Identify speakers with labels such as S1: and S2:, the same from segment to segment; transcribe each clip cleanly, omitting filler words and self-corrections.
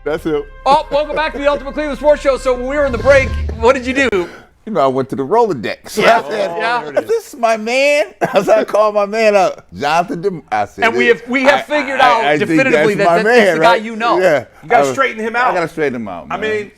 S1: That's it.
S2: Oh, welcome back to the Ultimate Cleveland Sports Show. So when we were in the break, what did you do?
S1: You know, I went to the Rolodex. So
S2: Yeah.
S1: I said,
S2: Yeah.
S1: this is my man. I called my man up, Jonathan. I said,
S2: And we have figured out definitively
S1: that's
S2: that's the guy you know.
S1: Yeah.
S3: You got to straighten him out.
S1: I got to straighten him out, man.
S3: I mean,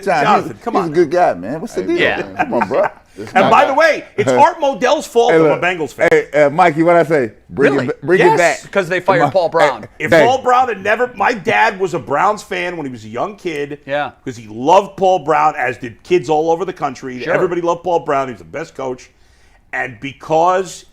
S1: Jonathan,
S3: come on.
S1: He's a good guy, man. What's the deal, man? Come on, bro.
S3: And by the way, it's Art Modell's fault I'm a Bengals fan.
S1: Hey, Mikey, what I say? Bring it back.
S2: Because they fired Paul Brown.
S3: If Paul Brown had never, my dad was a Browns fan when he was a young kid.
S2: Yeah.
S3: Because he loved Paul Brown, as did kids all over the country.
S2: Sure.
S3: Everybody loved Paul Brown. He was the best coach. And because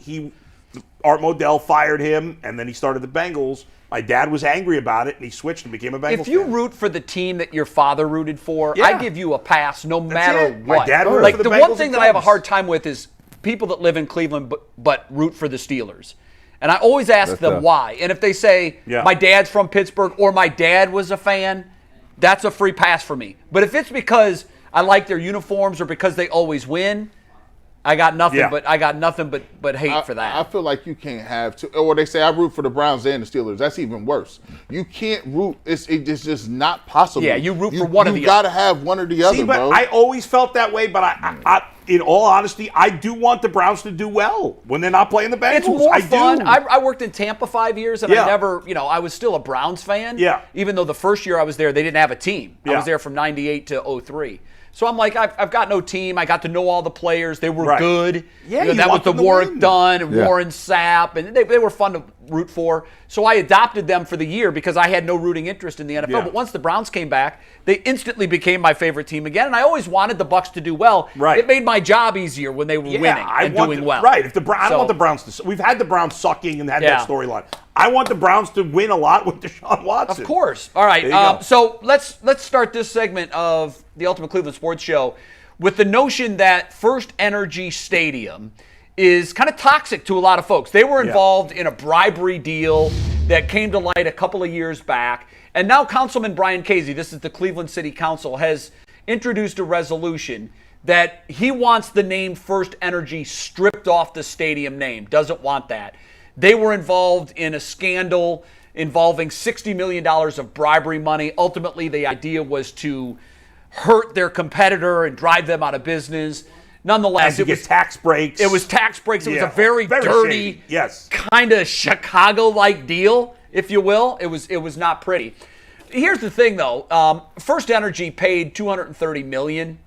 S3: Art Modell fired him, and then he started the Bengals, my dad was angry about it, and he switched and became a Bengals fan.
S2: If you root for the team that your father rooted for,
S3: Yeah.
S2: I give you a pass no matter
S3: it.
S2: what.
S3: My dad rooted
S2: like
S3: for the
S2: the
S3: Bengals
S2: one thing
S3: and
S2: that I have a
S3: Cubs.
S2: hard time with is people that live in Cleveland but root for the Steelers. And I always ask them why. And if they say, my dad's from Pittsburgh or my dad was a fan, that's a free pass for me. But if it's because I like their uniforms or because they always win, I got nothing but hate for that.
S4: I feel like you can't have two. Or they say I root for the Browns and the Steelers. That's even worse. You can't root. It's just not possible.
S2: Yeah, you root for one of the
S4: other. You got to have one or the other,
S3: but
S4: bro.
S3: I always felt that way, but I, in all honesty, I do want the Browns to do well when they're not playing the Bengals.
S2: It's more fun.
S3: do.
S2: I worked in Tampa 5 years, and I never, I was still a Browns fan.
S3: Yeah.
S2: Even though the first year I was there, they didn't have a team. I was there from 98 to 03. So I'm like, I've got no team. I got to know all the players. They were good.
S3: Yeah,
S2: that was the Warwick Dunn and
S1: Yeah.
S2: Warren Sapp, and they were fun to root for. So I adopted them for the year because I had no rooting interest in the NFL.
S3: Yeah.
S2: But once the Browns came back, they instantly became my favorite team again. And I always wanted the Bucs to do well.
S3: Right.
S2: It made my job easier when they were winning and doing well.
S3: Right. If I don't want the Browns to. We've had the Browns sucking and had that storyline. I want the Browns to win a lot with Deshaun Watson.
S2: Of course. All right. So let's start this segment of the Ultimate Cleveland Sports Show with the notion that FirstEnergy Stadium is kind of toxic to a lot of folks. They were involved in a bribery deal that came to light a couple of years back. And now Councilman Brian Casey, this is the Cleveland City Council, has introduced a resolution that he wants the name FirstEnergy stripped off the stadium name, doesn't want that. They were involved in a scandal involving $60 million of bribery money. Ultimately, the idea was to hurt their competitor and drive them out of business. Nonetheless,
S3: it was tax breaks.
S2: It was tax breaks. It was a very dirty, kind of Chicago-like deal, if you will. It was not pretty. Here's the thing, though. FirstEnergy paid $230 million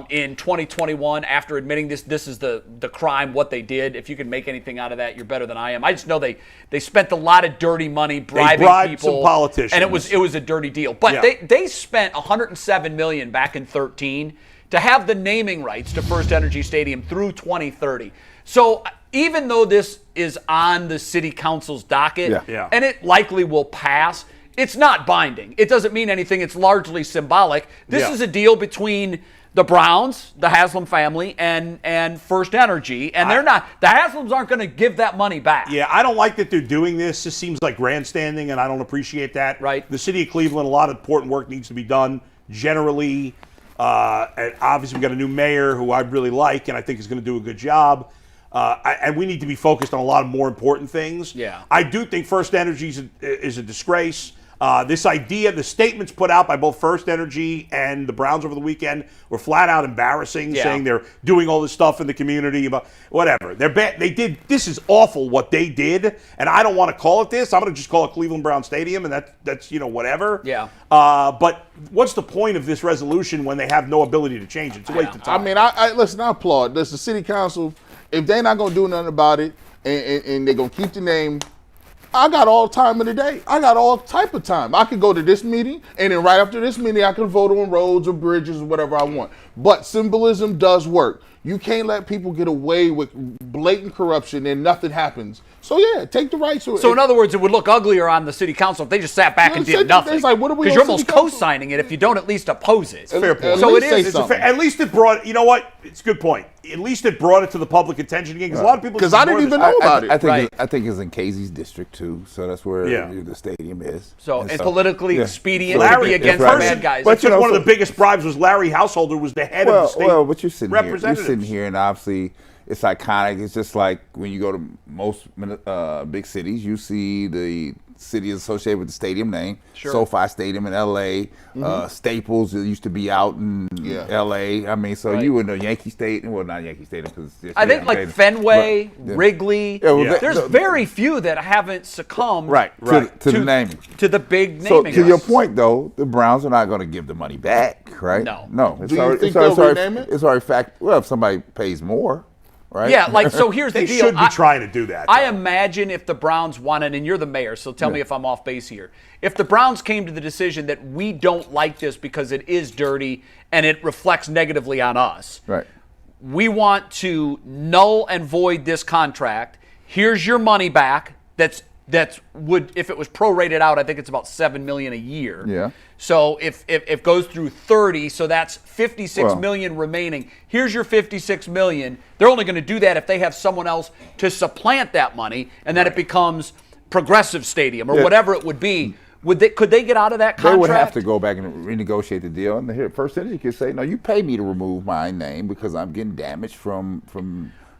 S2: in 2021 after admitting this is the crime, what they did. If you can make anything out of that, you're better than I am. I just know they spent a lot of dirty money bribing people,
S3: some politicians,
S2: and it was a dirty deal. But they spent $107 million back in 2013 to have the naming rights to FirstEnergy Stadium through 2030. So even though this is on the city council's docket, and it likely will pass, it's not binding. It doesn't mean anything. It's largely symbolic. This is a deal between the Browns, the Haslam family, and FirstEnergy, and they're not. The Haslams aren't going to give that money back.
S3: Yeah, I don't like that they're doing this. This seems like grandstanding, and I don't appreciate that.
S2: Right.
S3: The city of Cleveland, a lot of important work needs to be done. Generally, and obviously we got a new mayor who I really like, and I think is going to do a good job. And we need to be focused on a lot of more important things.
S2: Yeah.
S3: I do think FirstEnergy is a disgrace. This idea, the statements put out by both FirstEnergy and the Browns over the weekend were flat out embarrassing, saying they're doing all this stuff in the community, about whatever. They're bad. They did. This is awful what they did, and I don't want to call it this. I'm going to just call it Cleveland Brown Stadium, and that's whatever.
S2: Yeah.
S3: But what's the point of this resolution when they have no ability to change it? It's a waste of time.
S4: I mean, listen. I applaud this. The city council, if they're not going to do nothing about it, and they're going to keep the name. I got all time of the day. I got all type of time. I could go to this meeting, and then right after this meeting, I can vote on roads or bridges or whatever I want. But symbolism does work. You can't let people get away with blatant corruption and nothing happens. So, yeah, take the rights.
S2: So, in other words, it would look uglier on the city council if they just sat back and did nothing.
S4: Like, what are we?
S2: Because you're almost co-signing it if you don't at least oppose it.
S3: Fair point.
S2: So it is.
S3: At least it brought. You know what? It's a good point. At least it brought it to the public attention again, because a lot of people.
S4: Because I didn't even know about it.
S1: I think it's in Casey's district too, so that's where the stadium is.
S2: So and politically expedient
S3: Larry,
S2: to be against the bad guys.
S3: But one of the biggest bribes was Larry Householder was the head of the state.
S1: Well, but you're sitting here, and obviously it's iconic. It's just like when you go to most big cities, you see the city is associated with the stadium name.
S2: Sure.
S1: SoFi Stadium in L.A. Staples used to be out in L.A. I mean, so you would know Yankee Stadium. Well, not Yankee Stadium because
S2: I think like Fenway, Wrigley. There's very few that haven't succumbed
S1: to the naming.
S2: To the big naming.
S1: So to your point, though, the Browns are not going to give the money back, right?
S2: No.
S1: It's
S4: Do you
S1: already,
S4: think they'll rename it?
S1: It's already fact. Well, if somebody pays more. Right?
S2: Yeah, like, so here's the
S3: They
S2: deal.
S3: should be trying to do that.
S2: I imagine if the Browns wanted, and you're the mayor, so tell me if I'm off base here. If the Browns came to the decision that we don't like this because it is dirty and it reflects negatively on us,
S1: Right.
S2: we want to null and void this contract. Here's your money back. That's would, if it was prorated out, I think it's about $7 million a year.
S1: Yeah.
S2: So if it goes through 30, so that's $56 million remaining. Here's your $56 million. They're only going to do that if they have someone else to supplant that money, and then it becomes Progressive Stadium or whatever it would be. Could they get out of that contract?
S1: They would have to go back and renegotiate the deal. And here, FirstEnergy could say, no, you pay me to remove my name because I'm getting damaged from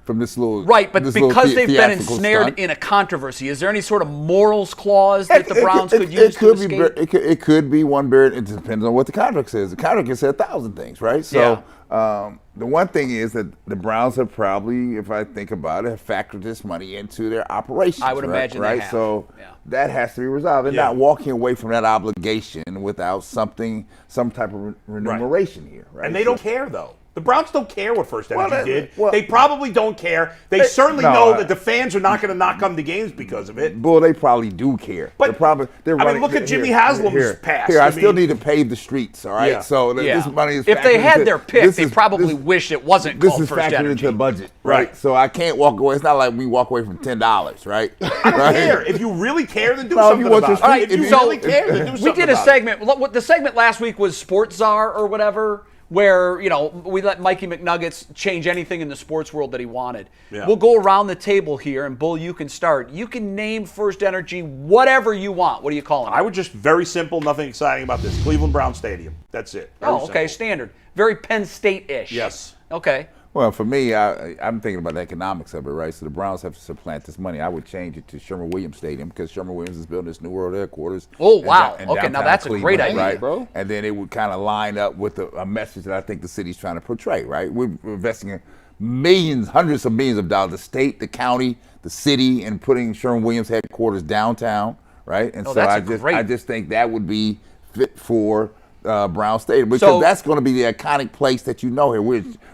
S1: this little
S2: but because they've been ensnared in a controversy, is there any sort of morals clause that the Browns could use to escape?
S1: It could be one buried. It depends on what the contract says. The contract can say 1,000 things, right? So the one thing is that the Browns have probably, if I think about it, have factored this money into their operations.
S2: I would imagine they have.
S1: So that has to be resolved. They're not walking away from that obligation without some type of remuneration here, right?
S3: And they don't care, though. The Browns don't care what FirstEnergy did.
S1: Well,
S3: they probably don't care. They certainly know that the fans are not going to not come to games because of it.
S1: Well, they probably do care.
S3: But
S1: they're running,
S3: look at Jimmy Haslam's past.
S1: I still need to pave the streets, all right?
S3: Yeah.
S1: So this money is
S2: if they had
S1: into,
S2: their pick, they probably wish it wasn't called
S1: This is
S2: FirstEnergy.
S1: factored into the budget, right? So I can't walk away. It's not like we walk away from $10, right?
S3: I don't care. If you really care, then do something about it.
S2: All right,
S3: if you really care, then do something
S2: we did a segment. The segment last week was Sports Czar or whatever, where, we let Mikey McNuggets change anything in the sports world that he wanted. Yeah. We'll go around the table here, and Bull, you can start. You can name FirstEnergy whatever you want. What are you calling it?
S3: I would just, very simple, nothing exciting about this. Cleveland Brown Stadium. That's it. Very
S2: okay,
S3: simple.
S2: Standard. Very Penn State-ish.
S3: Yes.
S2: Okay.
S1: Well, for me, I'm thinking about the economics of it, right? So the Browns have to supplant this money. I would change it to Sherman-Williams Stadium because Sherman-Williams is building this new world headquarters.
S2: Oh, wow. Okay, now that's
S1: Cleveland,
S2: a great idea,
S1: right?
S2: bro.
S1: And then it would kind of line up with a message that I think the city's trying to portray, right? We're investing in millions, hundreds of millions of dollars, the state, the county, the city, and putting Sherman-Williams headquarters downtown, right? And so I just think that would be fit for Brown Stadium because that's going to be the iconic place that here.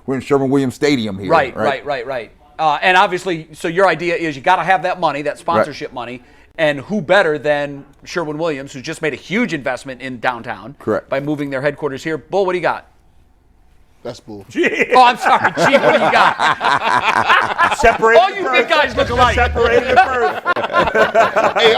S1: We're in Sherman-Williams Stadium here.
S2: Right. And obviously, so your idea is you got to have that money, that sponsorship money, and who better than Sherwin-Williams, who's just made a huge investment in downtown by moving their headquarters here. Bull, what do you got?
S4: That's bull.
S2: Oh, I'm sorry. Gee, what do you got?
S3: Separated.
S2: All you big guys look alike.
S3: Separated first.
S4: Hey,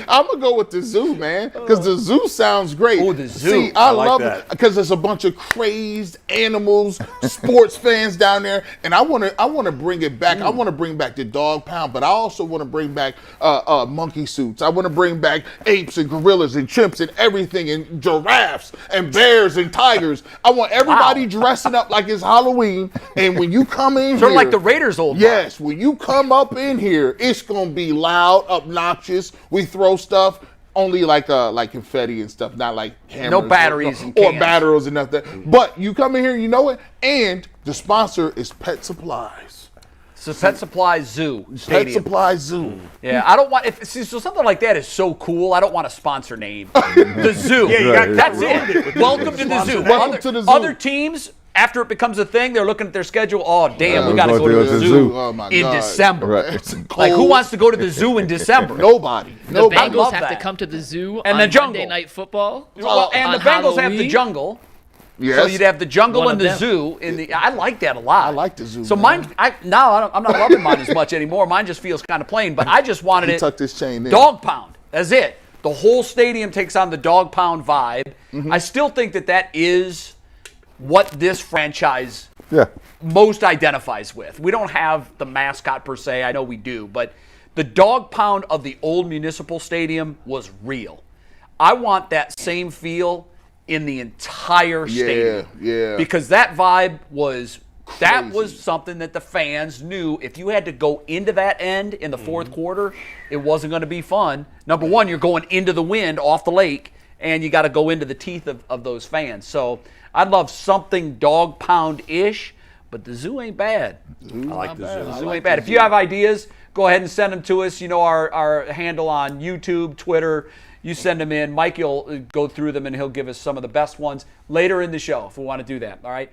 S4: I'm gonna go with the zoo, man, because the zoo sounds great.
S2: Oh, the zoo.
S4: See, I love it because there's a bunch of crazed animals, sports fans down there, and I want to bring it back. I want to bring back the dog pound, but I also want to bring back monkey suits. I want to bring back apes and gorillas and chimps and everything, and giraffes and bears and tigers. I want everybody dressing up like it's Halloween, and when you come in
S2: sort
S4: here,
S2: of like the Raiders old
S4: yes, when you come up in here, it's gonna be loud, obnoxious. We throw stuff only like confetti and stuff, not like hammers,
S2: no batteries
S4: or batteries and nothing. But you come in here, you know it, and the sponsor is Pet Supplies.
S2: So Pet Supply Zoo Stadium.
S4: Pet Supply Zoo.
S2: Yeah, I don't want. So something like that is so cool. I don't want a sponsor name. The zoo.
S3: Yeah,
S2: that's it. Welcome to the zoo.
S4: Welcome to the zoo.
S2: Other teams, after it becomes a thing, they're looking at their schedule. Oh, damn, we got to go to the zoo in December.
S1: Right.
S2: Like, who wants to go to the zoo in December?
S4: Nobody.
S5: The Bengals have to come to the zoo
S2: and
S5: on
S2: the jungle.
S5: Monday Night Football.
S2: Well, and the Bengals have the jungle.
S4: Yes.
S2: So you'd have the jungle and the
S5: them.
S2: zoo. I like that a lot.
S4: I like the zoo.
S2: So
S4: man.
S2: I'm not loving mine as much anymore. Mine just feels kind of plain. But I just wanted it.
S4: Tuck this chain in.
S2: Dog pound. That's it. The whole stadium takes on the dog pound vibe. I still think that is what this franchise most identifies with. We don't have the mascot per se. I know we do, but the dog pound of the old municipal stadium was real. I want that same feel in the entire stadium.
S4: Yeah.
S2: Because that vibe was That was something that the fans knew. If you had to go into that end in the fourth quarter, it wasn't going to be fun. Number one, you're going into the wind off the lake, and you got to go into the teeth of those fans. So I'd love something dog pound-ish, but the zoo ain't bad.
S3: I like the zoo.
S2: The zoo ain't bad. If you have ideas, go ahead and send them to us. You know our handle on YouTube, Twitter. You send them in. Mike will go through them, and he'll give us some of the best ones later in the show if we want to do that. All right?